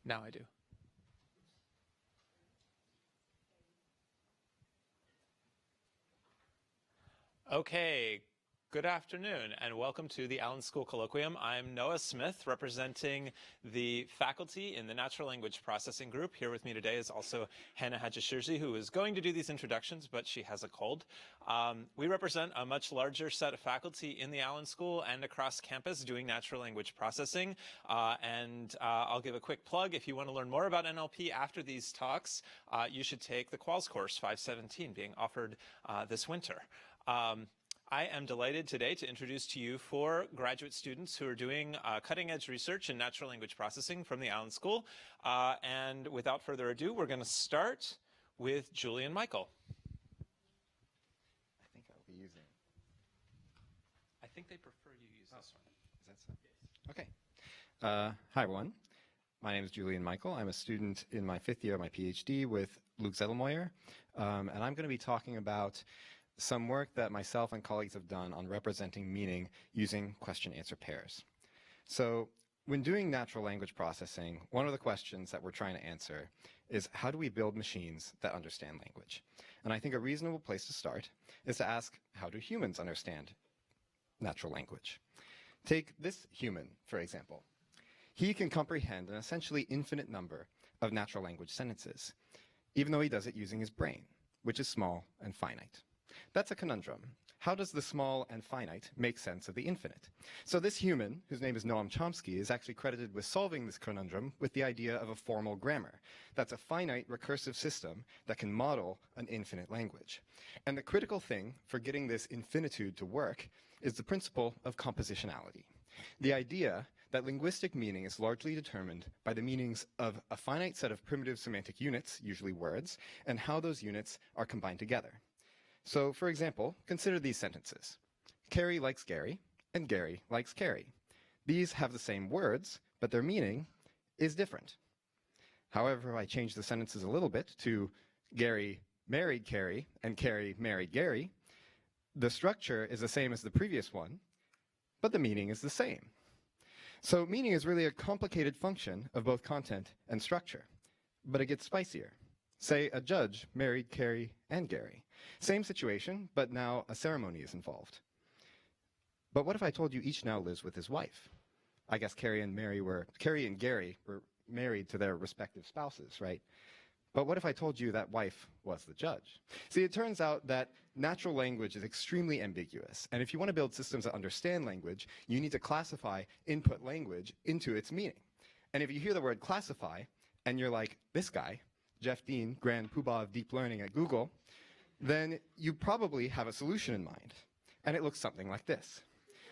Now I do. Okay, good afternoon and welcome to the Allen School Colloquium. I'm Noah Smith, representing the faculty in the Natural Language Processing Group. Here with me today is also Hannah Hajishirzi, who is going to do these introductions, but she has a cold. We represent a much larger set of faculty in the Allen School and across campus doing natural language processing. I'll give a quick plug. If you want to learn more about NLP after these talks, you should take the Quals course 517 being offered this winter. I am delighted today to introduce to you 4 graduate students who are doing cutting-edge research in natural language processing from the Allen School. And without further ado, we're going to start with Julian Michael. I think I'll be using. I think they prefer you use this one. Is that so? Yes. Okay. Hi, everyone. My name is Julian Michael. I'm a student in my 5th year of my PhD with Luc Zettelmoyer. And I'm going to be talking about some work that myself and colleagues have done on representing meaning using question-answer pairs. So when doing natural language processing, one of the questions that we're trying to answer is how do we build machines that understand language? And I think a reasonable place to start is to ask, how do humans understand natural language? Take this human, for example. He can comprehend an essentially infinite number of natural language sentences, even though he does it using his brain, which is small and finite. That's a conundrum. How does the small and finite make sense of the infinite? So this human, whose name is Noam Chomsky, is actually credited with solving this conundrum with the idea of a formal grammar. That's a finite recursive system that can model an infinite language. And the critical thing for getting this infinitude to work is the principle of compositionality. The idea that linguistic meaning is largely determined by the meanings of a finite set of primitive semantic units, usually words, and how those units are combined together. So, for example, consider these sentences. Cary likes Gary, and Gary likes Cary. These have the same words, but their meaning is different. However, if I change the sentences a little bit to Gary married Cary, and Cary married Gary, the structure is the same as the previous one, but the meaning is the same. So meaning is really a complicated function of both content and structure, but it gets spicier. Say a judge married Cary and Gary. Same situation, but now a ceremony is involved. But what if I told you each now lives with his wife? I guess Cary and Gary were married to their respective spouses, right? But what if I told you that wife was the judge? See, it turns out that natural language is extremely ambiguous. And if you want to build systems that understand language, you need to classify input language into its meaning. And if you hear the word classify, and you're like, this guy, Jeff Dean, Grand Poobah of Deep Learning at Google, then you probably have a solution in mind. And it looks something like this.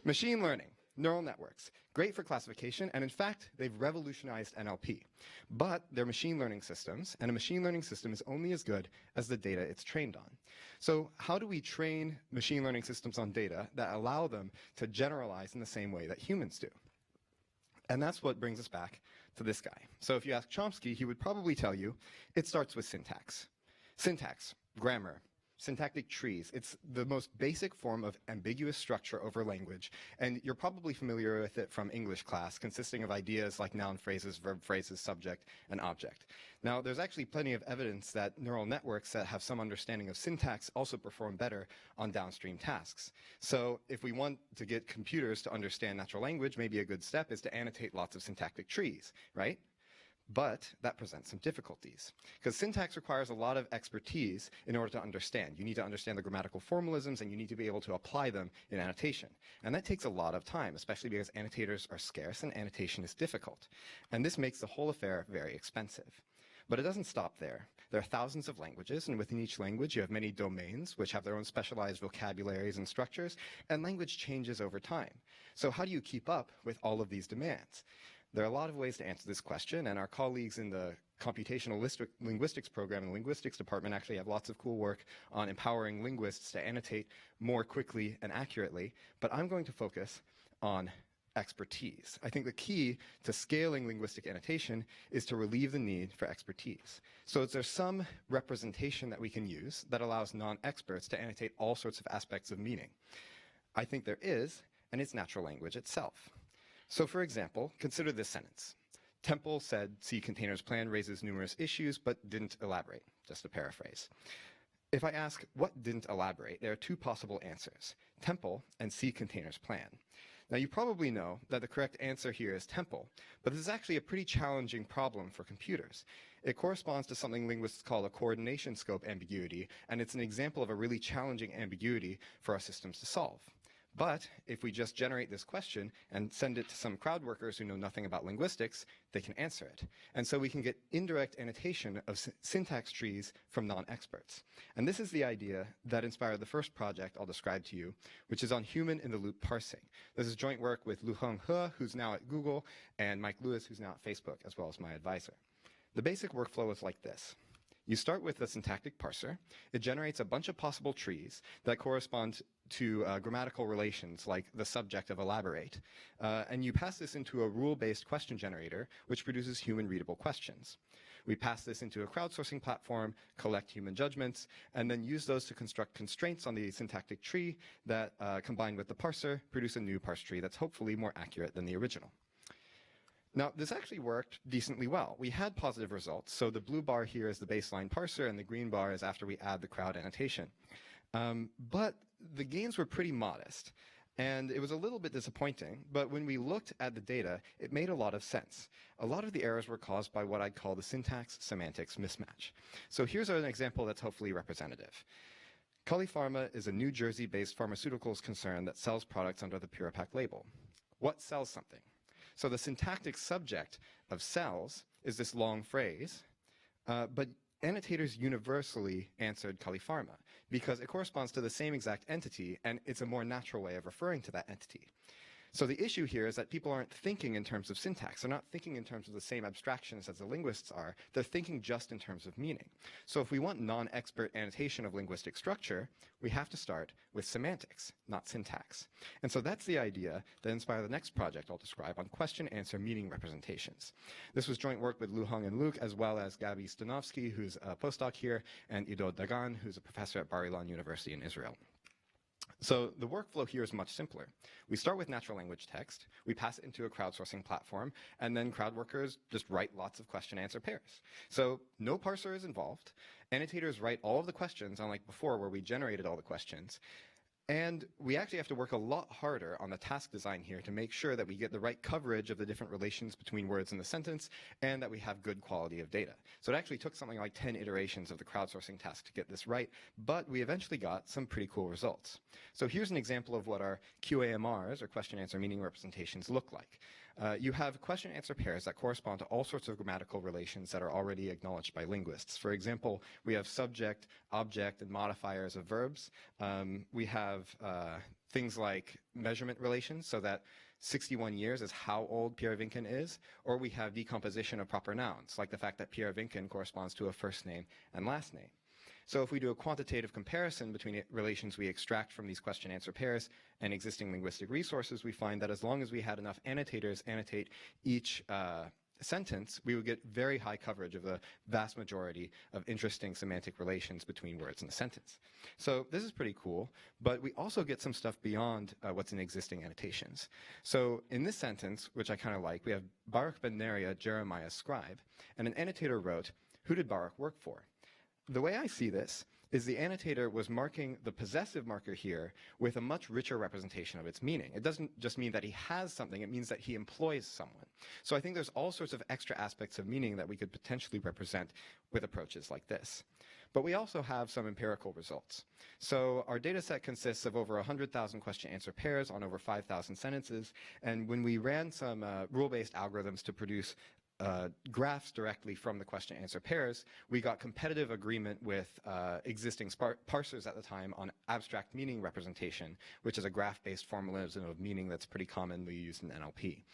Machine learning, neural networks, great for classification, and in fact, they've revolutionized NLP. But they're machine learning systems, and a machine learning system is only as good as the data it's trained on. So how do we train machine learning systems on data that allow them to generalize in the same way that humans do? And that's what brings us back to this guy. So if you ask Chomsky, he would probably tell you it starts with syntax. Syntax, grammar, syntactic trees. It's the most basic form of ambiguous structure over language, and you're probably familiar with it from English class, consisting of ideas like noun phrases, verb phrases, subject, and object. Now, there's actually plenty of evidence that neural networks that have some understanding of syntax also perform better on downstream tasks. So if we want to get computers to understand natural language, maybe a good step is to annotate lots of syntactic trees, right? But that presents some difficulties, because syntax requires a lot of expertise in order to understand. You need to understand the grammatical formalisms, and you need to be able to apply them in annotation. And that takes a lot of time, especially because annotators are scarce and annotation is difficult. And this makes the whole affair very expensive. But it doesn't stop there. There are thousands of languages, and within each language you have many domains, which have their own specialized vocabularies and structures, and language changes over time. So how do you keep up with all of these demands? There are a lot of ways to answer this question, and our colleagues in the computational linguistics program in the linguistics department actually have lots of cool work on empowering linguists to annotate more quickly and accurately, but I'm going to focus on expertise. I think the key to scaling linguistic annotation is to relieve the need for expertise. So is there some representation that we can use that allows non-experts to annotate all sorts of aspects of meaning? I think there is, and it's natural language itself. So for example, consider this sentence. Temple said C containers plan raises numerous issues, but didn't elaborate, just to paraphrase. If I ask what didn't elaborate, there are two possible answers, Temple and C containers plan. Now you probably know that the correct answer here is Temple, but this is actually a pretty challenging problem for computers. It corresponds to something linguists call a coordination scope ambiguity, and it's an example of a really challenging ambiguity for our systems to solve. But if we just generate this question and send it to some crowd workers who know nothing about linguistics, they can answer it. And so we can get indirect annotation of syntax trees from non-experts. And this is the idea that inspired the first project I'll describe to you, which is on human-in-the-loop parsing. This is joint work with Luheng He, who's now at Google, and Mike Lewis, who's now at Facebook, as well as my advisor. The basic workflow is like this. You start with the syntactic parser. It generates a bunch of possible trees that correspond to grammatical relations like the subject of elaborate. And you pass this into a rule-based question generator, which produces human-readable questions. We pass this into a crowdsourcing platform, collect human judgments, and then use those to construct constraints on the syntactic tree that, combined with the parser, produce a new parse tree that's hopefully more accurate than the original. Now, this actually worked decently well. We had positive results. So the blue bar here is the baseline parser, and the green bar is after we add the crowd annotation. But the gains were pretty modest, and it was a little bit disappointing. But when we looked at the data, it made a lot of sense. A lot of the errors were caused by what I'd call the syntax-semantics mismatch. So here's an example that's hopefully representative. Cully Pharma is a New Jersey-based pharmaceuticals concern that sells products under the Puripack label. What sells something? So the syntactic subject of sells is this long phrase, but annotators universally answered Cully Pharma because it corresponds to the same exact entity, and it's a more natural way of referring to that entity. So the issue here is that people aren't thinking in terms of syntax. They're not thinking in terms of the same abstractions as the linguists are. They're thinking just in terms of meaning. So if we want non-expert annotation of linguistic structure, we have to start with semantics, not syntax. And so that's the idea that inspired the next project I'll describe on question-answer meaning representations. This was joint work with Luheng and Luke, as well as Gabi Stanovsky, who's a postdoc here, and Ido Dagan, who's a professor at Bar-Ilan University in Israel. So the workflow here is much simpler. We start with natural language text, we pass it into a crowdsourcing platform, and then crowd workers just write lots of question-answer pairs. So no parser is involved. Annotators write all of the questions, unlike before where we generated all the questions. And we actually have to work a lot harder on the task design here to make sure that we get the right coverage of the different relations between words in the sentence and that we have good quality of data. So it actually took something like 10 iterations of the crowdsourcing task to get this right, but we eventually got some pretty cool results. So here's an example of what our QAMRs, or question-answer meaning representations, look like. You have question-answer pairs that correspond to all sorts of grammatical relations that are already acknowledged by linguists. For example, we have subject, object, and modifiers of verbs. We have things like measurement relations, so that 61 years is how old Pierre Vinken is, or we have decomposition of proper nouns, like the fact that Pierre Vinken corresponds to a first name and last name. So if we do a quantitative comparison between relations we extract from these question-answer pairs and existing linguistic resources, we find that as long as we had enough annotators annotate each sentence, we would get very high coverage of the vast majority of interesting semantic relations between words in the sentence. So this is pretty cool, but we also get some stuff beyond what's in existing annotations. So in this sentence, which I kind of like, we have Baruch ben Neriah, Jeremiah's scribe, and an annotator wrote, "Who did Baruch work for?" The way I see this is the annotator was marking the possessive marker here with a much richer representation of its meaning. It doesn't just mean that he has something, it means that he employs someone. So I think there's all sorts of extra aspects of meaning that we could potentially represent with approaches like this. But we also have some empirical results. So our data set consists of over 100,000 question-answer pairs on over 5,000 sentences, and when we ran some rule-based algorithms to produce graphs directly from the question-answer pairs, we got competitive agreement with existing parsers at the time on abstract meaning representation, which is a graph-based formalism of meaning that's pretty commonly used in NLP.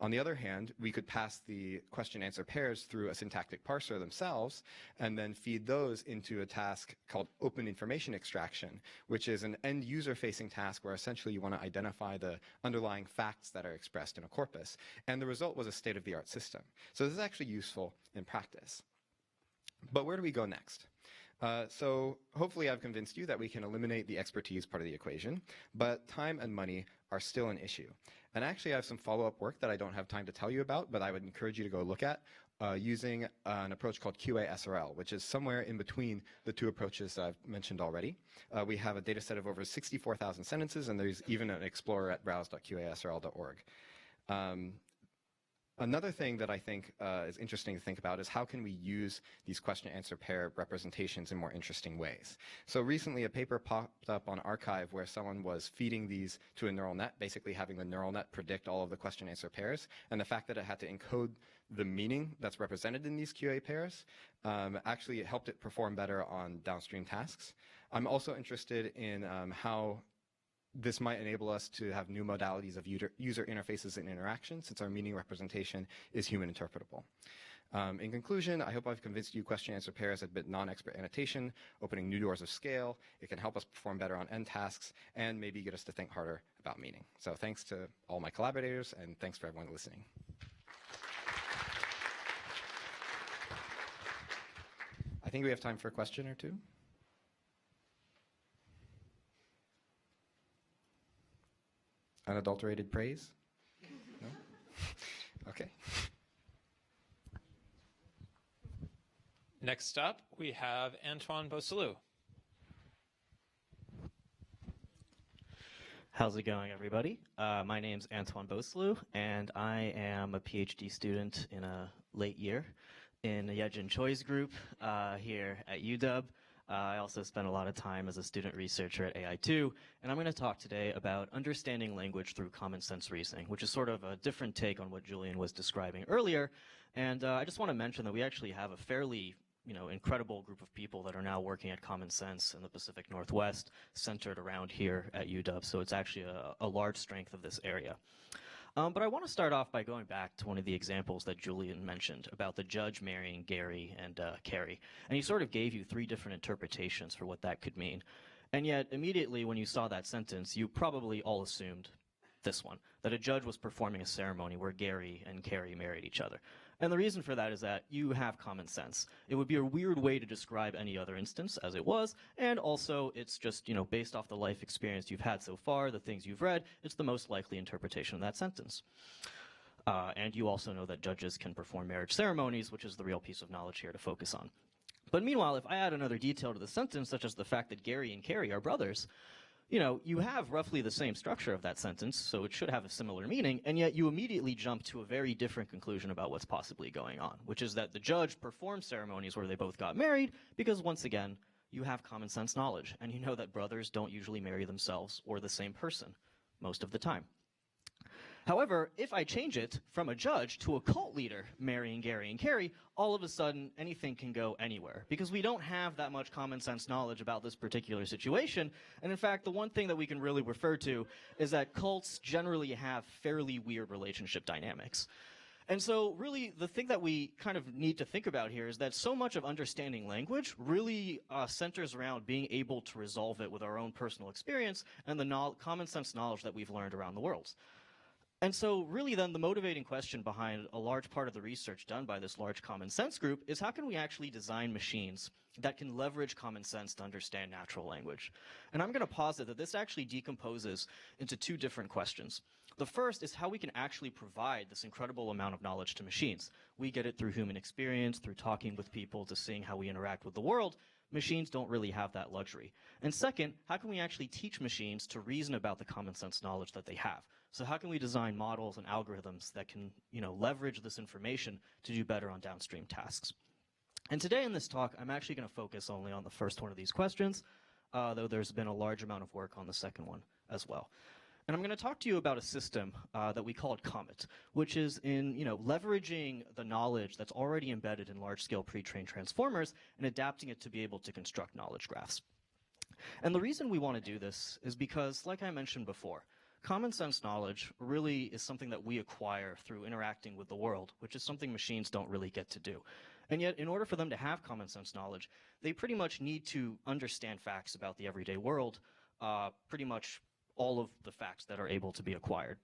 On the other hand, we could pass the question-answer pairs through a syntactic parser themselves and then feed those into a task called open information extraction, which is an end-user-facing task where essentially you want to identify the underlying facts that are expressed in a corpus. And the result was a state-of-the-art system. So this is actually useful in practice. But where do we go next? So hopefully I've convinced you that we can eliminate the expertise part of the equation, but time and money are still an issue. And actually I have some follow-up work that I don't have time to tell you about, but I would encourage you to go look at using an approach called QASRL, which is somewhere in between the two approaches that I've mentioned already. We have a data set of over 64,000 sentences, and there's even an explorer at browse.qasrl.org. Another thing that I think is interesting to think about is how can we use these question-answer pair representations in more interesting ways. So recently a paper popped up on arXiv where someone was feeding these to a neural net, basically having the neural net predict all of the question-answer pairs, and the fact that it had to encode the meaning that's represented in these QA pairs actually helped it perform better on downstream tasks. I'm also interested in how this might enable us to have new modalities of user interfaces and interaction, since our meaning representation is human interpretable. In conclusion, I hope I've convinced you question-answer pairs admit non-expert annotation, opening new doors of scale. It can help us perform better on end tasks, and maybe get us to think harder about meaning. So thanks to all my collaborators, and thanks for everyone listening. I think we have time for a question or two. Unadulterated praise? No? Okay. Next up, we have Antoine Beausoleau. How's it going, everybody? My name's Antoine Beausoleau, and I am a PhD student in a late year in the Yejin Choi's group here at UW. I also spent a lot of time as a student researcher at AI2, and I'm going to talk today about understanding language through common sense reasoning, which is sort of a different take on what Julian was describing earlier. And I just want to mention that we actually have a fairly incredible group of people that are now working at Common Sense in the Pacific Northwest, centered around here at UW. So it's actually a large strength of this area. But I want to start off by going back to one of the examples that Julian mentioned about the judge marrying Cary and Cary. And he sort of gave you three different interpretations for what that could mean. And yet, immediately when you saw that sentence, you probably all assumed this one, that a judge was performing a ceremony where Cary and Cary married each other. And the reason for that is that you have common sense. It would be a weird way to describe any other instance, as it was, and also it's just, based off the life experience you've had so far, the things you've read, it's the most likely interpretation of that sentence. And you also know that judges can perform marriage ceremonies, which is the real piece of knowledge here to focus on. But meanwhile, if I add another detail to the sentence, such as the fact that Cary and Cary are brothers, you have roughly the same structure of that sentence, so it should have a similar meaning, and yet you immediately jump to a very different conclusion about what's possibly going on, which is that the judge performed ceremonies where they both got married because, once again, you have common sense knowledge, and you know that brothers don't usually marry themselves or the same person most of the time. However, if I change it from a judge to a cult leader marrying Cary and Cary, all of a sudden anything can go anywhere because we don't have that much common sense knowledge about this particular situation. And in fact, the one thing that we can really refer to is that cults generally have fairly weird relationship dynamics. And so really the thing that we kind of need to think about here is that so much of understanding language really centers around being able to resolve it with our own personal experience and the common sense knowledge that we've learned around the world. And so really then the motivating question behind a large part of the research done by this large common sense group is how can we actually design machines that can leverage common sense to understand natural language? And I'm going to posit that this actually decomposes into two different questions. The first is how we can actually provide this incredible amount of knowledge to machines. We get it through human experience, through talking with people, to seeing how we interact with the world. Machines don't really have that luxury. And second, how can we actually teach machines to reason about the common sense knowledge that they have? So how can we design models and algorithms that can, leverage this information to do better on downstream tasks? And today in this talk, I'm actually going to focus only on the first one of these questions, though there's been a large amount of work on the second one as well. And I'm going to talk to you about a system that we call Comet, which is in, leveraging the knowledge that's already embedded in large-scale pre-trained transformers and adapting it to be able to construct knowledge graphs. And the reason we want to do this is because, like I mentioned before, common sense knowledge really is something that we acquire through interacting with the world, which is something machines don't really get to do. And yet, in order for them to have common sense knowledge, they pretty much need to understand facts about the everyday world, pretty much all of the facts that are able to be acquired.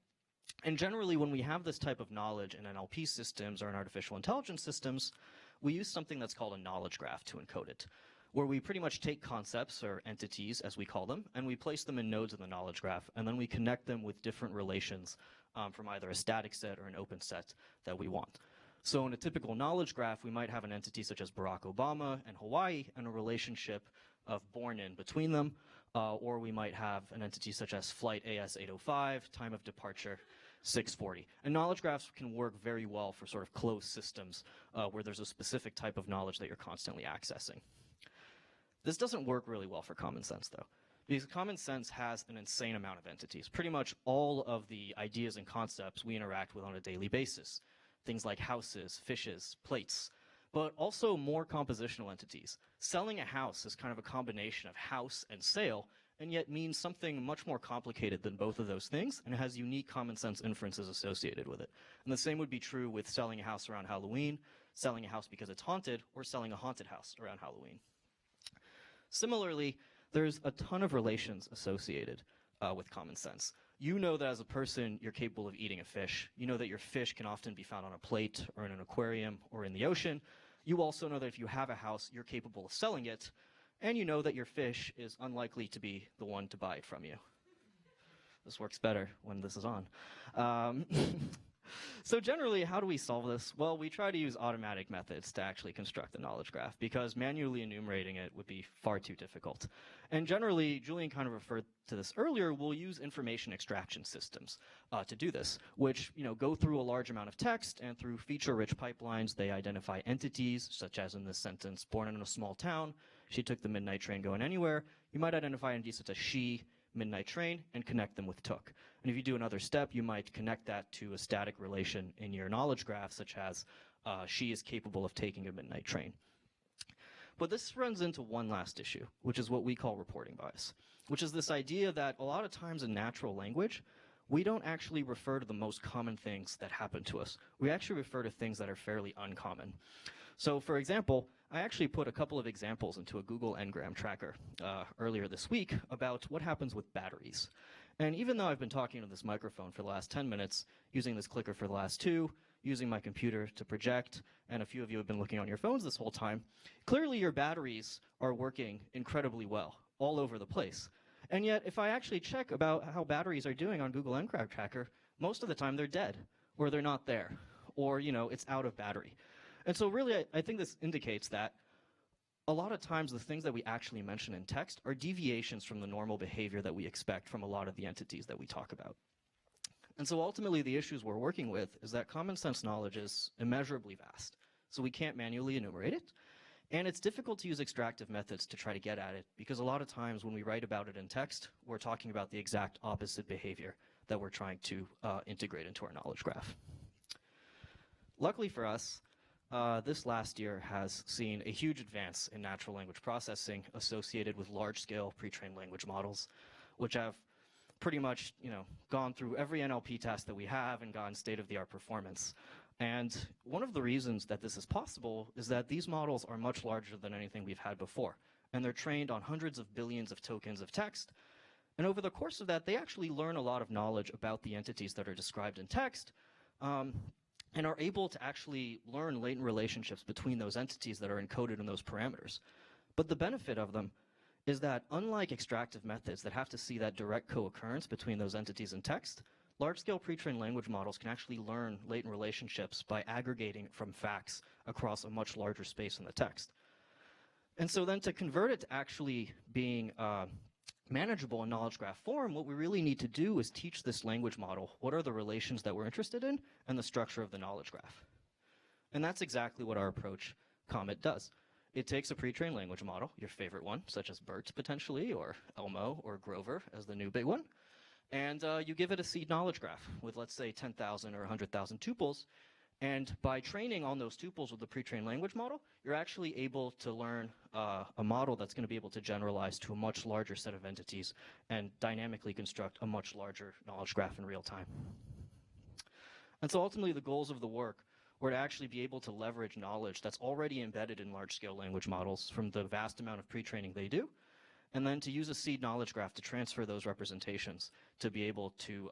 And generally, when we have this type of knowledge in NLP systems or in artificial intelligence systems, we use something that's called a knowledge graph to encode it. where we pretty much take concepts, or entities as we call them, and we place them in nodes in the knowledge graph, and then we connect them with different relations from either a static set or an open set that we want. So in a typical knowledge graph, we might have an entity such as Barack Obama and Hawaii and a relationship of born in between them, or we might have an entity such as flight AS 805, time of departure 640. And knowledge graphs can work very well for sort of closed systems where there's a specific type of knowledge that you're constantly accessing. This doesn't work really well for Common Sense, though, because Common Sense has an insane amount of entities. Pretty much all of the ideas and concepts we interact with on a daily basis. Things like houses, fishes, plates, but also more compositional entities. Selling a house is kind of a combination of house and sale, and yet means something much more complicated than both of those things, and it has unique common sense inferences associated with it. And the same would be true with selling a house around Halloween, selling a house because it's haunted, or selling a haunted house around Halloween. Similarly, there's a ton of relations associated with common sense. You know that as a person, you're capable of eating a fish. You know that your fish can often be found on a plate or in an aquarium or in the ocean. You also know that if you have a house, you're capable of selling it. And you know that your fish is unlikely to be the one to buy it from you. This works better when this is on. So generally, how do we solve this? Well, we try to use automatic methods to actually construct the knowledge graph, because manually enumerating it would be far too difficult. And generally, Julian kind of referred to this earlier, we'll use information extraction systems to do this, which go through a large amount of text, and through feature-rich pipelines, they identify entities, such as in this sentence, born in a small town, she took the midnight train going anywhere. You might identify entities such as she, midnight train, and connect them with took. And if you do another step, you might connect that to a static relation in your knowledge graph, such as she is capable of taking a midnight train. But this runs into one last issue, which is what we call reporting bias, which is this idea that a lot of times in natural language, we don't actually refer to the most common things that happen to us. We actually refer to things that are fairly uncommon. So for example, I actually put a couple of examples into a Google Ngram tracker earlier this week about what happens with batteries. And even though I've been talking to this microphone for the last 10 minutes, using this clicker for the last 2, using my computer to project, and a few of you have been looking on your phones this whole time, clearly your batteries are working incredibly well all over the place. And yet, if I actually check about how batteries are doing on Google Ngram tracker, most of the time they're dead, or they're not there, or it's out of battery. And so really, I think this indicates that a lot of times the things that we actually mention in text are deviations from the normal behavior that we expect from a lot of the entities that we talk about. And so ultimately, the issues we're working with is that common sense knowledge is immeasurably vast, so we can't manually enumerate it. And it's difficult to use extractive methods to try to get at it, because a lot of times when we write about it in text, we're talking about the exact opposite behavior that we're trying to integrate into our knowledge graph. Luckily for us, this last year has seen a huge advance in natural language processing associated with large-scale pre-trained language models, which have pretty much gone through every NLP test that we have and gotten state-of-the-art performance. And one of the reasons that this is possible is that these models are much larger than anything we've had before, and they're trained on hundreds of billions of tokens of text. And over the course of that, they actually learn a lot of knowledge about the entities that are described in text, and are able to actually learn latent relationships between those entities that are encoded in those parameters. But the benefit of them is that unlike extractive methods that have to see that direct co-occurrence between those entities in text, large-scale pre-trained language models can actually learn latent relationships by aggregating from facts across a much larger space in the text. And so then to convert it to actually being manageable in knowledge graph form, what we really need to do is teach this language model what are the relations that we're interested in and the structure of the knowledge graph. And that's exactly what our approach, Comet, does. It takes a pre-trained language model, your favorite one, such as BERT potentially, or Elmo, or Grover as the new big one, and you give it a seed knowledge graph with, let's say, 10,000 or 100,000 tuples. And by training on those tuples with the pre-trained language model, you're actually able to learn a model that's going to be able to generalize to a much larger set of entities and dynamically construct a much larger knowledge graph in real time. And so ultimately, the goals of the work were to actually be able to leverage knowledge that's already embedded in large-scale language models from the vast amount of pre-training they do, and then to use a seed knowledge graph to transfer those representations to be able to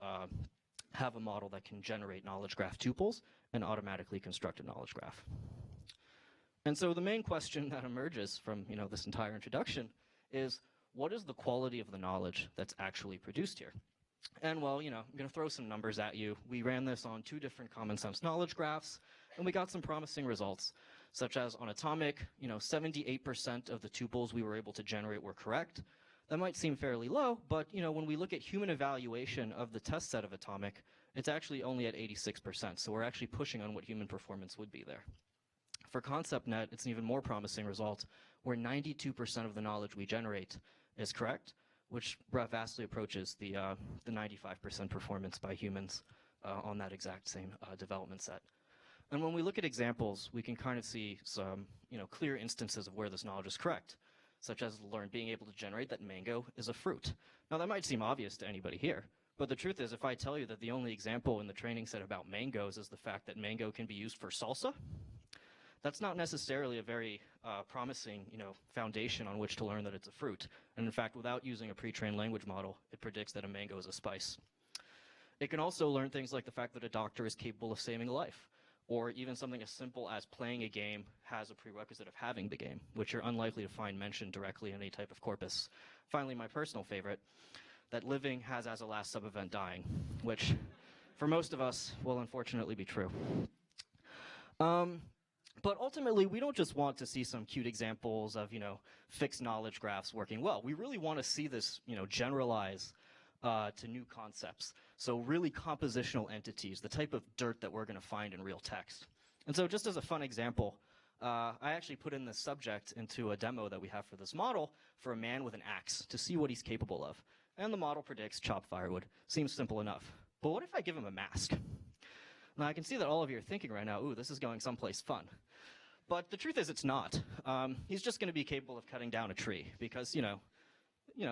have a model that can generate knowledge graph tuples and automatically construct a knowledge graph. And so the main question that emerges from this entire introduction is, what is the quality of the knowledge that's actually produced here? And well, I'm going to throw some numbers at you. We ran this on 2 different Commonsense knowledge graphs, and we got some promising results, such as on atomic, 78% of the tuples we were able to generate were correct. That might seem fairly low, but when we look at human evaluation of the test set of atomic, it's actually only at 86%. So we're actually pushing on what human performance would be there. For ConceptNet, it's an even more promising result, where 92% of the knowledge we generate is correct, which vastly approaches the 95% performance by humans on that exact same development set. And when we look at examples, we can kind of see some clear instances of where this knowledge is correct, such as being able to generate that mango is a fruit. Now, that might seem obvious to anybody here, but the truth is, if I tell you that the only example in the training set about mangoes is the fact that mango can be used for salsa, that's not necessarily a very promising foundation on which to learn that it's a fruit. And in fact, without using a pre-trained language model, it predicts that a mango is a spice. It can also learn things like the fact that a doctor is capable of saving a life, or even something as simple as playing a game has a prerequisite of having the game, which you're unlikely to find mentioned directly in any type of corpus. Finally, my personal favorite, that living has as a last sub-event dying, which for most of us will unfortunately be true. But ultimately, we don't just want to see some cute examples of, fixed knowledge graphs working well. We really want to see this, generalize to new concepts. So really compositional entities, the type of dirt that we're going to find in real text. And so just as a fun example, I actually put in this subject into a demo that we have for this model for a man with an axe to see what he's capable of. And the model predicts chop firewood. Seems simple enough. But what if I give him a mask? Now, I can see that all of you are thinking right now, ooh, this is going someplace fun. But the truth is it's not. He's just going to be capable of cutting down a tree because,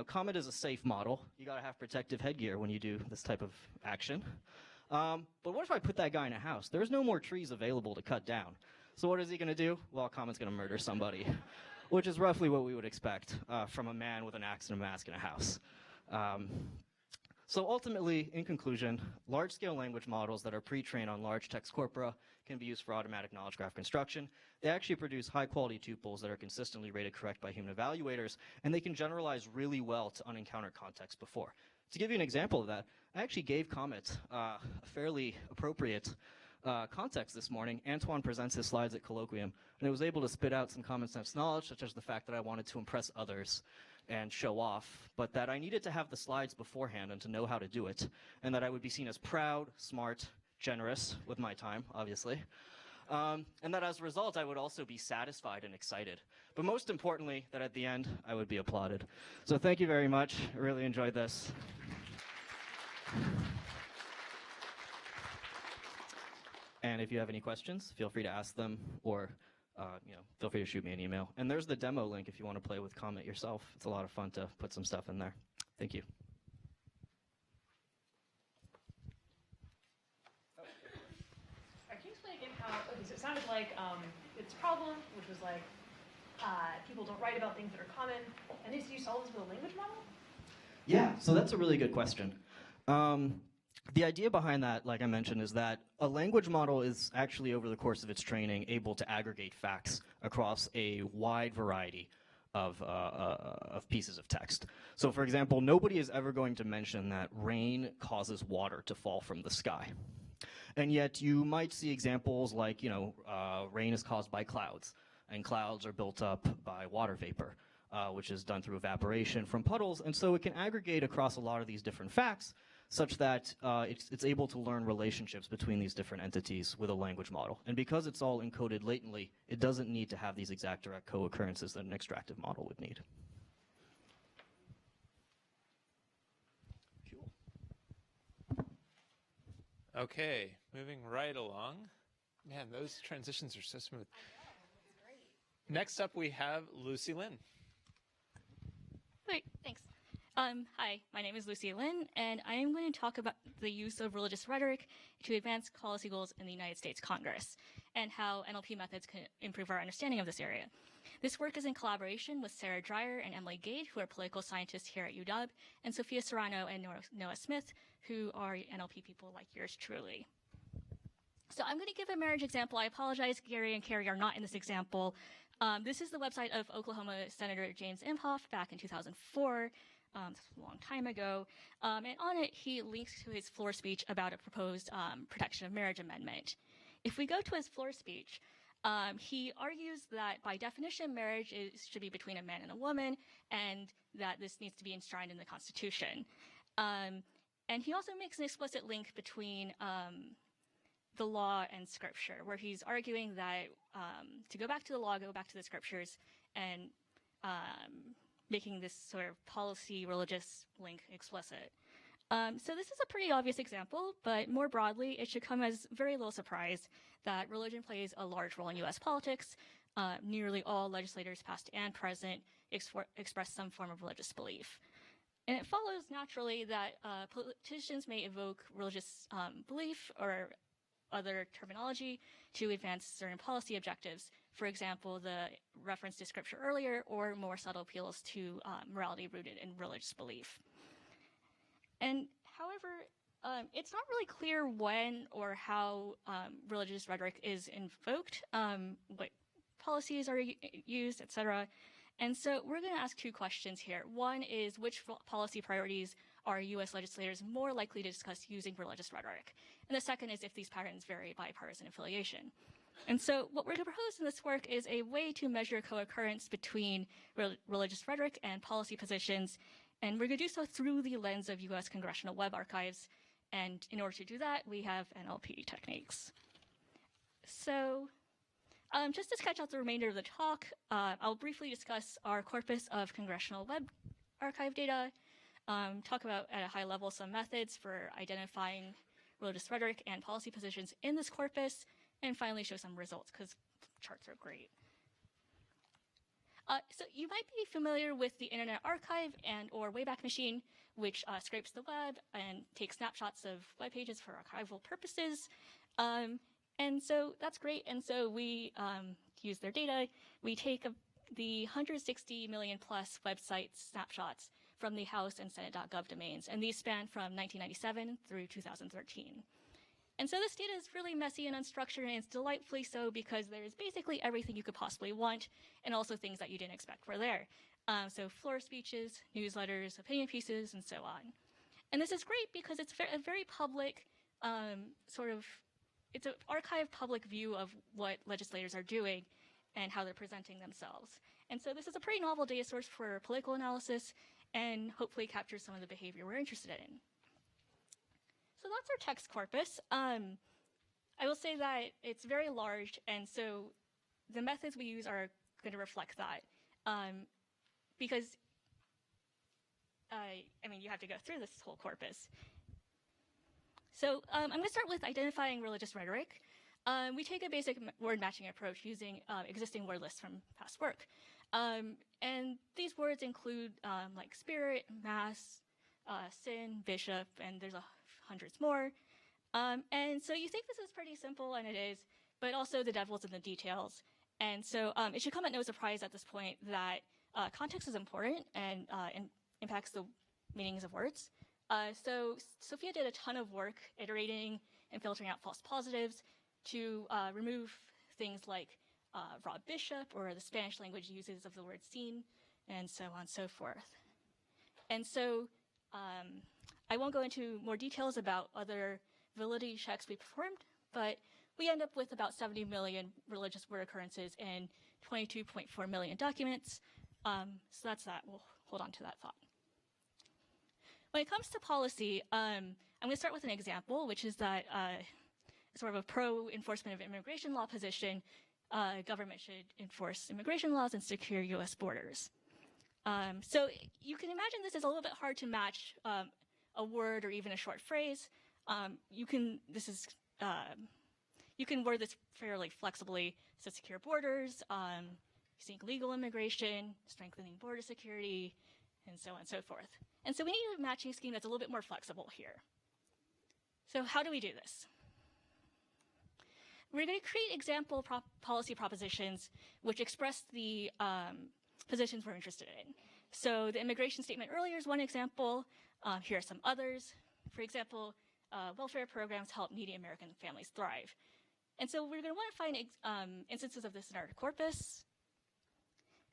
Comet is a safe model. You got to have protective headgear when you do this type of action. But what if I put that guy in a house? There's no more trees available to cut down. So what is he going to do? Well, Comet's going to murder somebody, which is roughly what we would expect from a man with an axe and a mask in a house. So ultimately, in conclusion, large-scale language models that are pre-trained on large text corpora can be used for automatic knowledge graph construction. They actually produce high-quality tuples that are consistently rated correct by human evaluators, and they can generalize really well to unencountered context before. To give you an example of that, I actually gave Comet a fairly appropriate context this morning. Antoine presents his slides at Colloquium, and it was able to spit out some common sense knowledge, such as the fact that I wanted to impress others and show off, but that I needed to have the slides beforehand and to know how to do it, and that I would be seen as proud, smart, generous with my time, obviously, and that as a result I would also be satisfied and excited. But most importantly, that at the end I would be applauded. So thank you very much. I really enjoyed this. And if you have any questions, feel free to ask them, or feel free to shoot me an email. And there's the demo link if you want to play with Comet yourself. It's a lot of fun to put some stuff in there. Thank you. Can you explain again how, so it sounded like its problem, which was like people don't write about things that are common, and this you solve this with a language model? Yeah, so that's a really good question. The idea behind that, like I mentioned, is that a language model is actually, over the course of its training, able to aggregate facts across a wide variety of pieces of text. So, for example, nobody is ever going to mention that rain causes water to fall from the sky. And yet you might see examples like, rain is caused by clouds, and clouds are built up by water vapor, which is done through evaporation from puddles. And so it can aggregate across a lot of these different facts, such that it's able to learn relationships between these different entities with a language model. And because it's all encoded latently, it doesn't need to have these exact direct co-occurrences that an extractive model would need. Cool. Okay, moving right along. Man, those transitions are so smooth. I know, it's great. Next up, we have Lucy Lin. Great, thanks. Hi, my name is Lucy Lin, and I am going to talk about the use of religious rhetoric to advance policy goals in the United States Congress, and how NLP methods can improve our understanding of this area. This work is in collaboration with Sarah Dreyer and Emily Gade, who are political scientists here at UW, and Sophia Serrano and Noah Smith, who are NLP people like yours truly. So I'm going to give a marriage example. I apologize, Gary and Cary are not in this example. This is the website of Oklahoma Senator James Imhoff back in 2004. A long time ago. And on it, he links to his floor speech about a proposed protection of marriage amendment. If we go to his floor speech, he argues that by definition, marriage should be between a man and a woman, and that this needs to be enshrined in the Constitution. And he also makes an explicit link between the law and scripture, where he's arguing that to go back to the law, go back to the scriptures, and making this sort of policy religious link explicit. So this is a pretty obvious example, but more broadly, it should come as very little surprise that religion plays a large role in U.S. politics. Nearly all legislators, past and present, express some form of religious belief. And it follows naturally that politicians may evoke religious belief or other terminology to advance certain policy objectives. For example, the reference to scripture earlier, or more subtle appeals to morality rooted in religious belief. And however, it's not really clear when or how religious rhetoric is invoked, what policies are used, etc. And so we're going to ask two questions here. One is, which policy priorities are U.S. legislators more likely to discuss using religious rhetoric? And the second is if these patterns vary by partisan affiliation. And so what we're going to propose in this work is a way to measure co-occurrence between religious rhetoric and policy positions. And we're going to do so through the lens of U.S. congressional web archives. And in order to do that, we have NLP techniques. So just to sketch out the remainder of the talk, I'll briefly discuss our corpus of congressional web archive data, talk about at a high level some methods for identifying religious rhetoric and policy positions in this corpus, and finally show some results because charts are great. So you might be familiar with the Internet Archive and or Wayback Machine, which scrapes the web and takes snapshots of web pages for archival purposes. And so that's great. And so we use their data. We take the 160 million plus website snapshots from the House and Senate.gov domains. And these span from 1997 through 2013. And so this data is really messy and unstructured, and it's delightfully so because there's basically everything you could possibly want, and also things that you didn't expect were there. So floor speeches, newsletters, opinion pieces, and so on. And this is great because it's a very public it's an archived public view of what legislators are doing and how they're presenting themselves. And so this is a pretty novel data source for political analysis and hopefully captures some of the behavior we're interested in. So that's our text corpus. I will say that it's very large, and so the methods we use are going to reflect that. Because, you have to go through this whole corpus. So I'm going to start with identifying religious rhetoric. We take a basic word matching approach using existing word lists from past work. And these words include like spirit, mass, sin, bishop, and there's hundreds more. And so you think this is pretty simple, and it is, but also the devil's in the details. And so it should come at no surprise at this point that context is important and impacts the meanings of words. So Sophia did a ton of work iterating and filtering out false positives to remove things like Rob Bishop or the Spanish language uses of the word seen, and so on and so forth. And so I won't go into more details about other validity checks we performed, but we end up with about 70 million religious word occurrences in 22.4 million documents. So that's that. We'll hold on to that thought. When it comes to policy, I'm going to start with an example, which is that sort of a pro-enforcement of immigration law position, government should enforce immigration laws and secure U.S. borders. So you can imagine this is a little bit hard to match a word or even a short phrase. You can word this fairly flexibly. So secure borders, using legal immigration, strengthening border security, and so on and so forth. And so we need a matching scheme that's a little bit more flexible here. So how do we do this? We're going to create example policy propositions which express the positions we're interested in. So the immigration statement earlier is one example. Here are some others. For example, welfare programs help needy American families thrive. And so we're going to want to find instances of this in our corpus.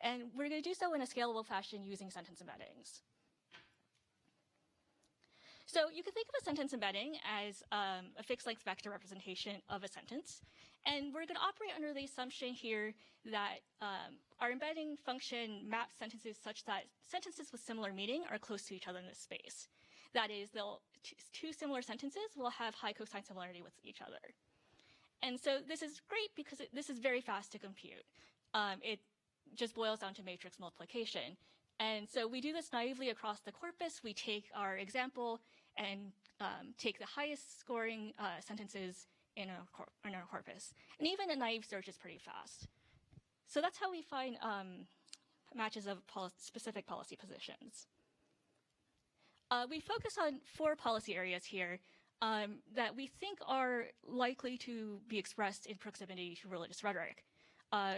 And we're going to do so in a scalable fashion using sentence embeddings. So you can think of a sentence embedding as a fixed length vector representation of a sentence. And we're going to operate under the assumption here that our embedding function maps sentences such that sentences with similar meaning are close to each other in this space. That is, two similar sentences will have high cosine similarity with each other. And so this is great because this is very fast to compute. It just boils down to matrix multiplication. And so we do this naively across the corpus. We take our example and take the highest scoring sentences in our corpus. And even a naive search is pretty fast. So that's how we find matches of specific policy positions. We focus on 4 policy areas here that we think are likely to be expressed in proximity to religious rhetoric.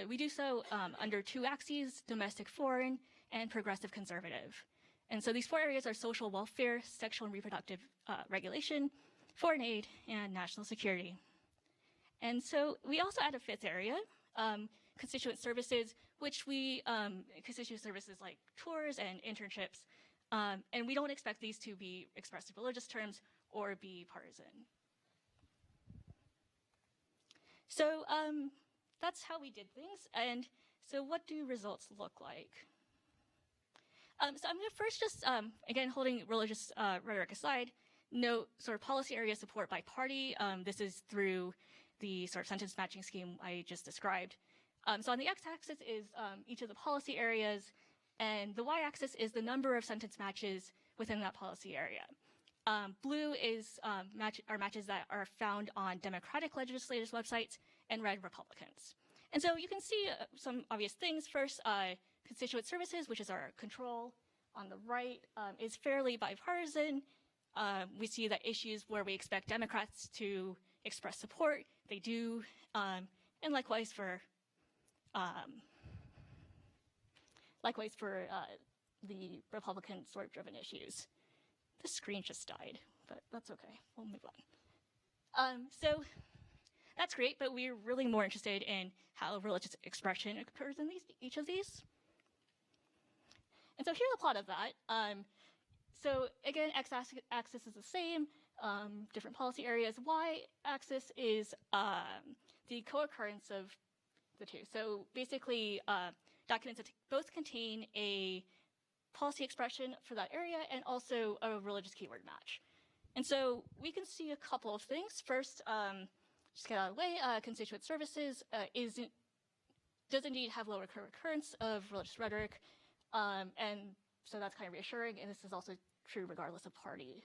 We do so under 2 axes, domestic foreign, and progressive conservative. And so these 4 areas are social welfare, sexual and reproductive regulation, foreign aid, and national security. And so we also add a 5th area, constituent services, which constituent services like tours and internships. And we don't expect these to be expressed in religious terms or be partisan. So that's how we did things. And so what do results look like? So I'm going to first just, again, holding religious rhetoric aside, note sort of policy area support by party. This is through the sort of sentence matching scheme I just described. So on the x-axis is each of the policy areas, and the y-axis is the number of sentence matches within that policy area. Blue is are matches that are found on Democratic legislators' websites, and red, Republicans. And so you can see some obvious things. First, constituent services, which is our control on the right, is fairly bipartisan. We see that issues where we expect Democrats to express support, they do, and likewise for the Republican sort of driven issues. The screen just died, but that's okay. We'll move on. So that's great, but we're really more interested in how religious expression occurs in each of these. And so here's a plot of that. So again, x-axis is the same, different policy areas. Y-axis is the co-occurrence of the two. So basically, documents that both contain a policy expression for that area and also a religious keyword match. And so we can see a couple of things. First, just get out of the way, constituent services does indeed have lower co-occurrence of religious rhetoric. And so that's kind of reassuring, and this is also true regardless of party.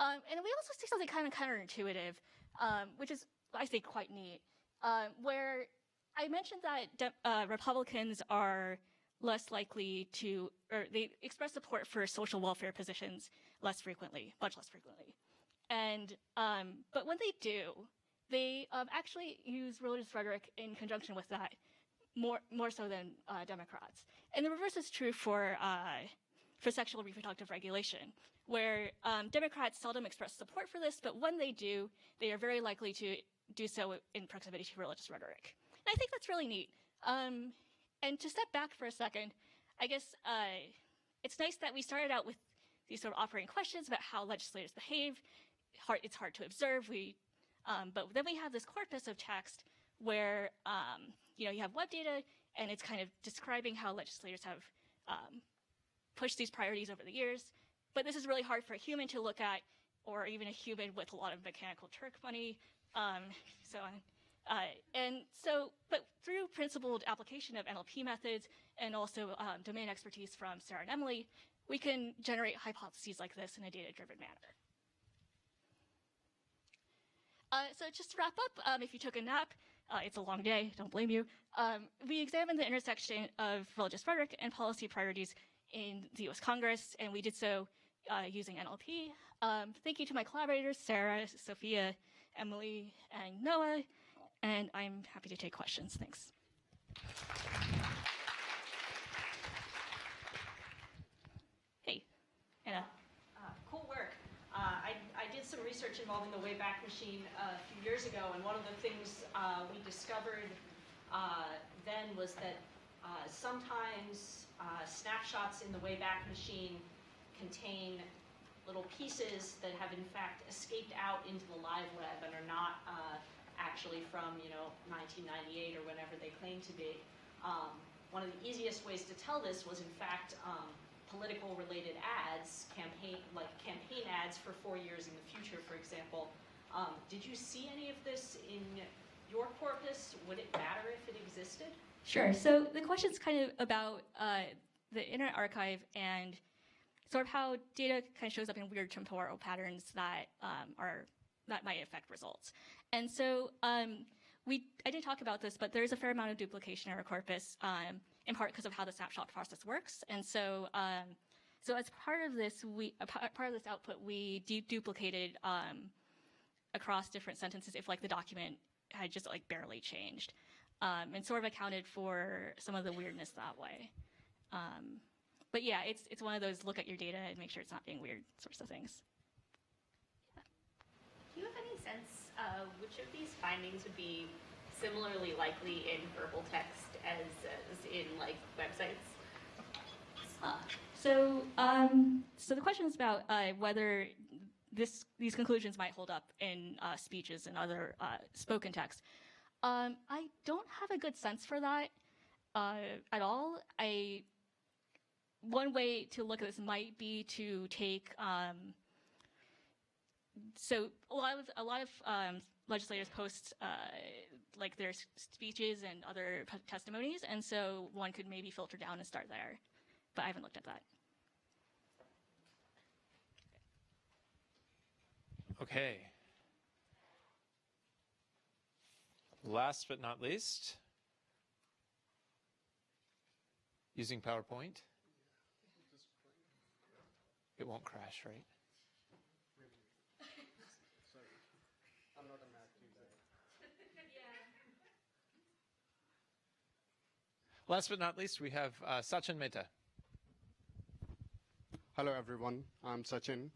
And we also see something kind of counterintuitive, which is, I think, quite neat, where I mentioned that Republicans are less likely to, or they express support for social welfare positions less frequently, much less frequently. And, but when they do, they actually use religious rhetoric in conjunction with that, more so than Democrats. And the reverse is true for sexual and reproductive regulation, where Democrats seldom express support for this, but when they do, they are very likely to do so in proximity to religious rhetoric. And I think that's really neat. And to step back for a second, I guess it's nice that we started out with these sort of operating questions about how legislators behave. It's hard to observe. But then we have this corpus of text where you have web data, and it's kind of describing how legislators have pushed these priorities over the years. But this is really hard for a human to look at, or even a human with a lot of mechanical Turk money. But through principled application of NLP methods and also domain expertise from Sarah and Emily, we can generate hypotheses like this in a data-driven manner. So just to wrap up, if you took a nap, it's a long day, don't blame you. We examined the intersection of religious rhetoric and policy priorities in the US Congress, and we did so using NLP. Thank you to my collaborators, Sarah, Sophia, Emily, and Noah, and I'm happy to take questions. Thanks. Hey, Anna. Cool work. I did some research involving the Wayback Machine a few years ago, and one of the things we discovered then was that sometimes snapshots in the Wayback Machine contain little pieces that have in fact escaped out into the live web and are not actually from 1998 or whenever they claim to be. One of the easiest ways to tell this was in fact political related ads, campaign ads for 4 years in the future, for example. Did you see any of this in your corpus? Would it matter if it existed? Sure. So the question is kind of about the Internet Archive and sort of how data kind of shows up in weird temporal patterns that that might affect results. And so I didn't talk about this, but there's a fair amount of duplication in our corpus, in part because of how the snapshot process works. And so, so as part of this, part of this output, we duplicated across different sentences if like the document had just like barely changed, and sort of accounted for some of the weirdness that way. But yeah, it's one of those look at your data and make sure it's not being weird sorts of things. Do you have any sense which of these findings would be similarly likely in verbal text as in like websites? So the question is about whether these conclusions might hold up in speeches and other spoken text. I don't have a good sense for that at all. One way to look at this might be to take so a lot of legislators post like their speeches and other testimonies, and so one could maybe filter down and start there, but I haven't looked at that. Okay. Last but not least, using PowerPoint. It won't crash, right? Last but not least, we have Sachin Mehta. Hello, everyone. I'm Sachin.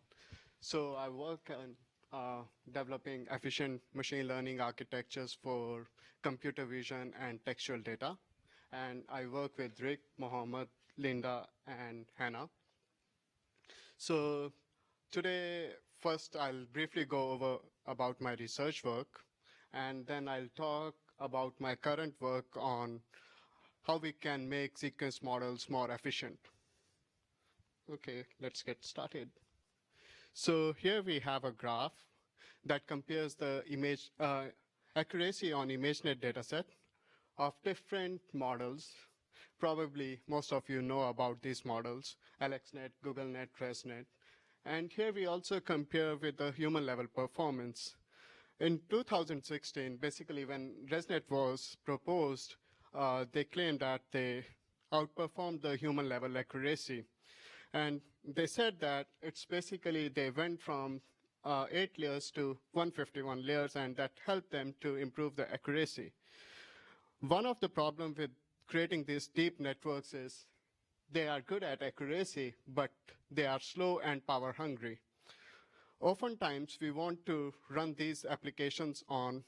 So I work on developing efficient machine learning architectures for computer vision and textual data. And I work with Rick, Mohammed, Linda, and Hannah. So today, first I'll briefly go over about my research work, and then I'll talk about my current work on how we can make sequence models more efficient. Okay, let's get started. So here we have a graph that compares the image accuracy on ImageNet dataset of different models. Probably most of you know about these models, AlexNet, GoogleNet, ResNet. And here we also compare with the human level performance. In 2016, basically when ResNet was proposed, they claimed that they outperformed the human level accuracy. And they said that it's basically they went from 8 layers to 151 layers, and that helped them to improve the accuracy. One of the problems with creating these deep networks is they are good at accuracy, but they are slow and power hungry. Oftentimes, we want to run these applications on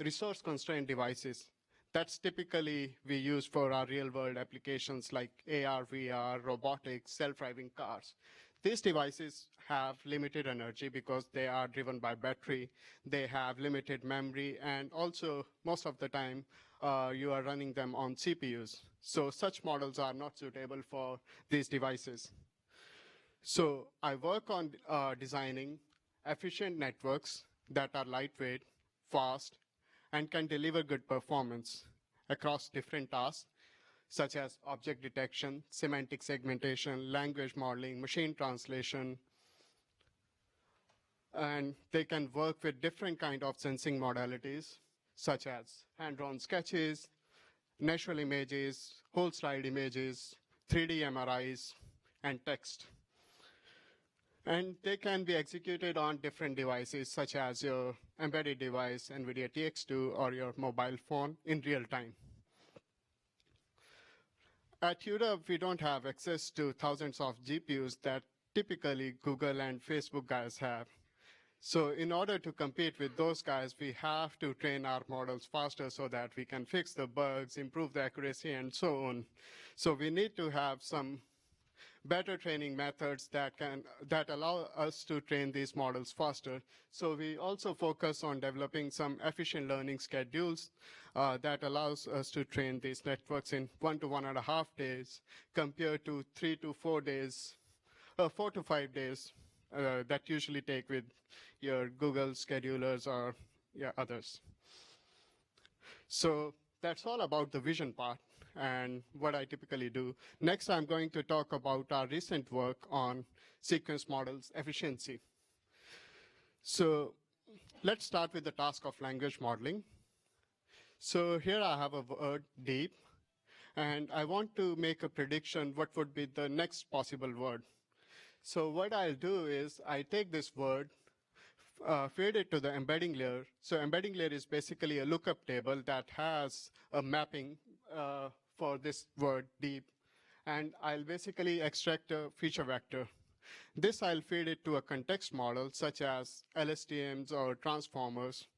resource constrained devices. That's typically we use for our real world applications like AR, VR, robotics, self-driving cars. These devices have limited energy because they are driven by battery. They have limited memory, and also most of the time you are running them on CPUs. So such models are not suitable for these devices. So I work on designing efficient networks that are lightweight, fast, and can deliver good performance across different tasks, such as object detection, semantic segmentation, language modeling, machine translation. And they can work with different kind of sensing modalities, such as hand-drawn sketches, natural images, whole slide images, 3D MRIs, and text. And they can be executed on different devices, such as your embedded device, NVIDIA TX2, or your mobile phone in real time. At UW, we don't have access to thousands of GPUs that typically Google and Facebook guys have. So in order to compete with those guys, we have to train our models faster so that we can fix the bugs, improve the accuracy, and so on. So we need to have some better training methods that allow us to train these models faster. So we also focus on developing some efficient learning schedules that allows us to train these networks in 1 to 1.5 days compared to 3 to 4 days, 4 to 5 days that usually take with your Google schedulers or others. So that's all about the vision part and what I typically do. Next, I'm going to talk about our recent work on sequence models efficiency. So let's start with the task of language modeling. So here I have a word, deep, and I want to make a prediction what would be the next possible word. So what I'll do is I take this word, feed it to the embedding layer. So embedding layer is basically a lookup table that has a mapping for this word deep, and I'll basically extract a feature vector. This I'll feed it to a context model such as LSTMs or transformers.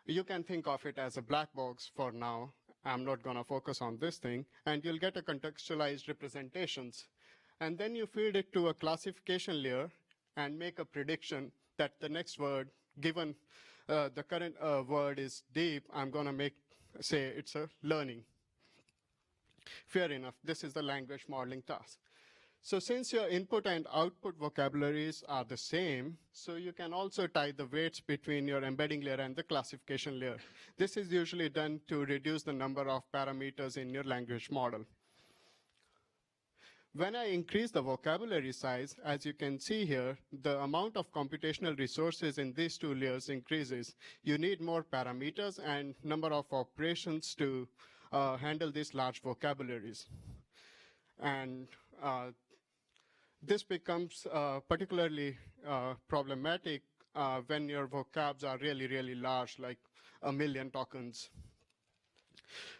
You can think of it as a black box for now. I'm not going to focus on this thing, and you'll get a contextualized representations. And then you feed it to a classification layer and make a prediction that the next word, given the current word is deep, I'm going to say it's a learning. Fair enough, this is the language modeling task. So since your input and output vocabularies are the same, so you can also tie the weights between your embedding layer and the classification layer. This is usually done to reduce the number of parameters in your language model. When I increase the vocabulary size, as you can see here, the amount of computational resources in these two layers increases. You need more parameters and number of operations to handle these large vocabularies. And this becomes particularly problematic when your vocabs are really, really large, like 1 million tokens.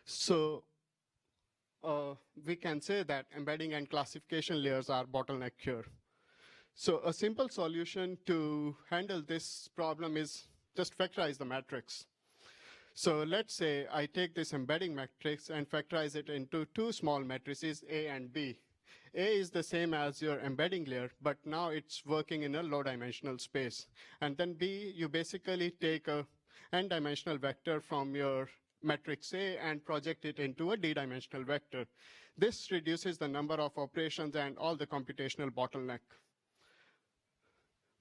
So we can say that embedding and classification layers are bottleneck here. So a simple solution to handle this problem is just factorize the matrix. So let's say I take this embedding matrix and factorize it into two small matrices, A and B. A is the same as your embedding layer, but now it's working in a low-dimensional space. And then B, you basically take a n-dimensional vector from your matrix A and project it into a d-dimensional vector. This reduces the number of operations and all the computational bottleneck.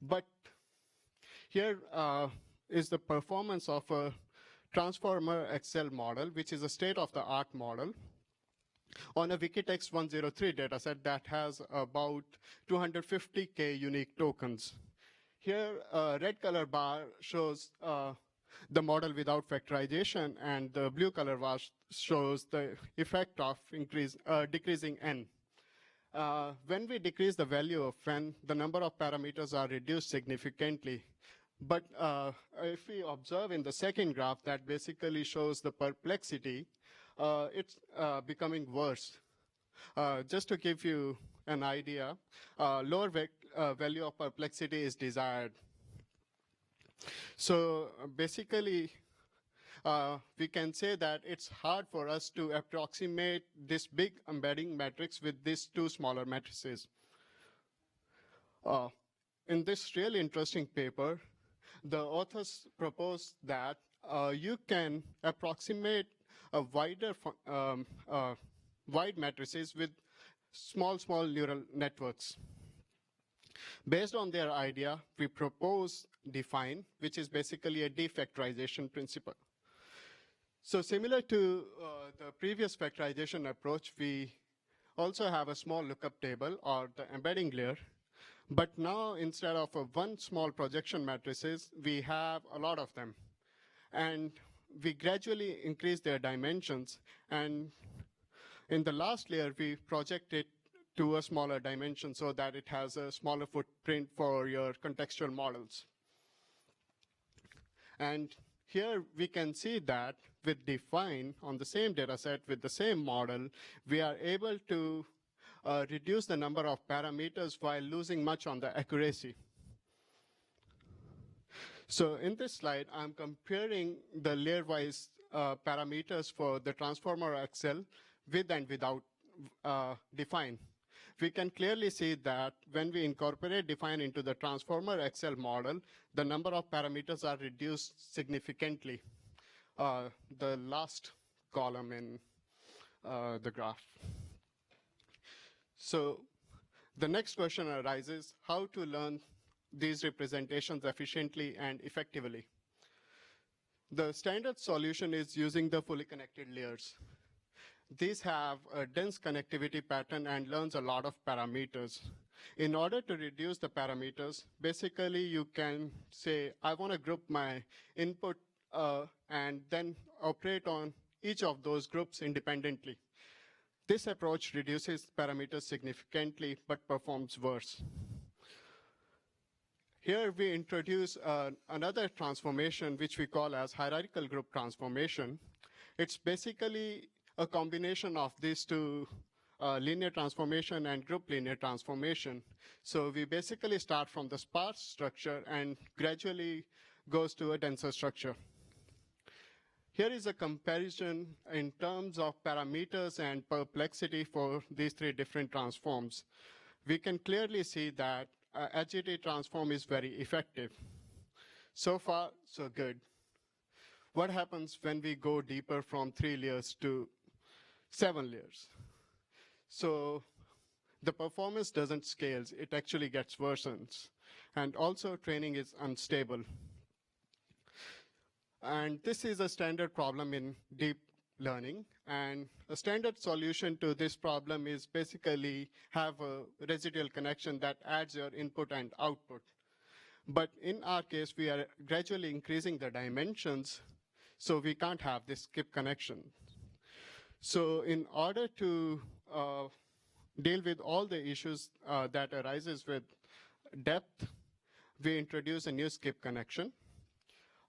But here is the performance of a transformer XL model, which is a state-of-the-art model on a Wikitext 103 dataset that has about 250K unique tokens. Here, red color bar shows the model without factorization, and the blue color bar shows the effect of decreasing n. When we decrease the value of n, the number of parameters are reduced significantly. But if we observe in the second graph that basically shows the perplexity, it's becoming worse. Just to give you an idea, lower value of perplexity is desired. So basically, we can say that it's hard for us to approximate this big embedding matrix with these two smaller matrices. In this really interesting paper, the authors proposed that you can approximate a wider wide matrices with small neural networks. Based on their idea, we propose define, which is basically a defactorization principle. So similar to the previous factorization approach, we also have a small lookup table or the embedding layer. But now, instead of one small projection matrices, we have a lot of them. And we gradually increase their dimensions. And in the last layer, we project it to a smaller dimension so that it has a smaller footprint for your contextual models. And here we can see that with define on the same data set with the same model, we are able to reduce the number of parameters while losing much on the accuracy. So in this slide, I'm comparing the layer-wise parameters for the transformer XL with and without define. We can clearly see that when we incorporate define into the transformer XL model, the number of parameters are reduced significantly. The last column in the graph. So the next question arises, how to learn these representations efficiently and effectively? The standard solution is using the fully connected layers. These have a dense connectivity pattern and learns a lot of parameters. In order to reduce the parameters, basically you can say, I want to group my input and then operate on each of those groups independently. This approach reduces parameters significantly, but performs worse. Here we introduce another transformation, which we call as hierarchical group transformation. It's basically a combination of these two, linear transformation and group linear transformation. So we basically start from the sparse structure and gradually goes to a denser structure. Here is a comparison in terms of parameters and perplexity for these three different transforms. We can clearly see that HGT transform is very effective. So far, so good. What happens when we go deeper from 3 layers to 7 layers? So the performance doesn't scale, it actually gets worsens. And also training is unstable. And this is a standard problem in deep learning. And a standard solution to this problem is basically have a residual connection that adds your input and output. But in our case, we are gradually increasing the dimensions, so we can't have this skip connection. So in order to deal with all the issues that arises with depth, we introduce a new skip connection.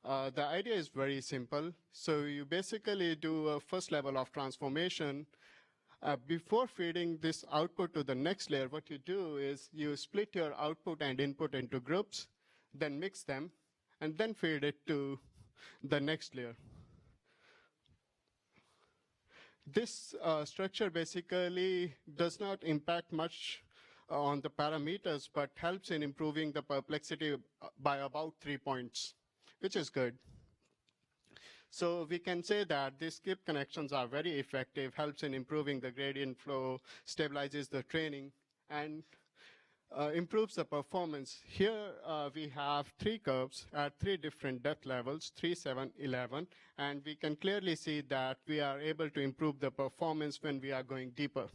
The idea is very simple. So you basically do a first level of transformation. Before feeding this output to the next layer, what you do is you split your output and input into groups, then mix them, and then feed it to the next layer. This structure basically does not impact much on the parameters, but helps in improving the perplexity by about 3 points, which is good. So we can say that these skip connections are very effective, helps in improving the gradient flow, stabilizes the training, and improves the performance. Here we have 3 curves at 3 different depth levels, 3, 7, 11, and we can clearly see that we are able to improve the performance when we are going deeper.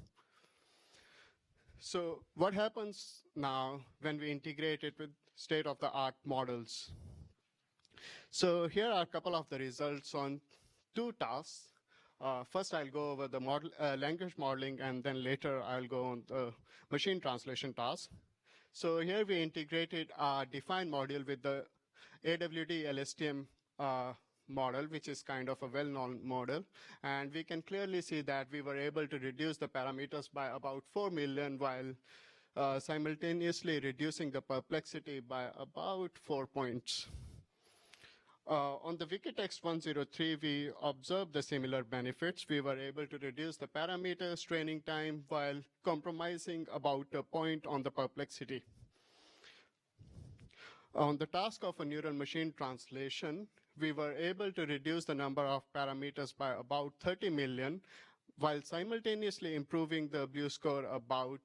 So what happens now when we integrate it with state-of-the-art models? So here are a couple of the results on 2 tasks. First, I'll go over the language modeling, and then later I'll go on the machine translation task. So here we integrated our define module with the AWD LSTM model, which is kind of a well-known model. And we can clearly see that we were able to reduce the parameters by about 4 million while simultaneously reducing the perplexity by about 4 points. On the Wikitext 103, we observed the similar benefits. We were able to reduce the parameters, training time, while compromising about a point on the perplexity. On the task of a neural machine translation, we were able to reduce the number of parameters by about 30 million, while simultaneously improving the BLEU score about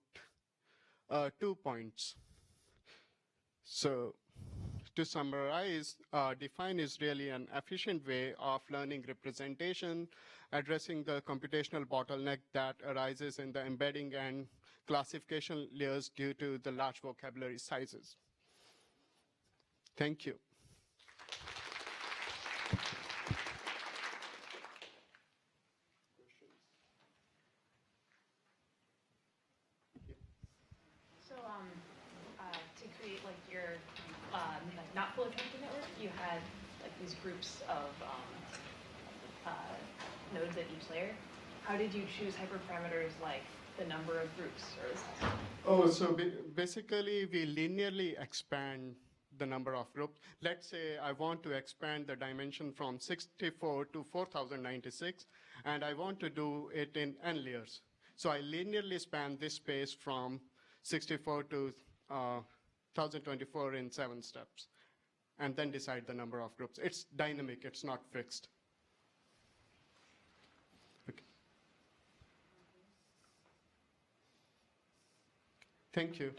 2 points. So, to summarize, define is really an efficient way of learning representation, addressing the computational bottleneck that arises in the embedding and classification layers due to the large vocabulary sizes. Thank you. So, to create like your not fully connected network, you had like these groups of nodes at each layer. How did you choose hyperparameters like the number of groups, or is that? Oh, so basically we linearly expand the number of groups. Let's say I want to expand the dimension from 64 to 4096, and I want to do it in n layers. So I linearly span this space from 64 to 1024 in 7 steps, and then decide the number of groups. It's dynamic, it's not fixed. Okay. Thank you.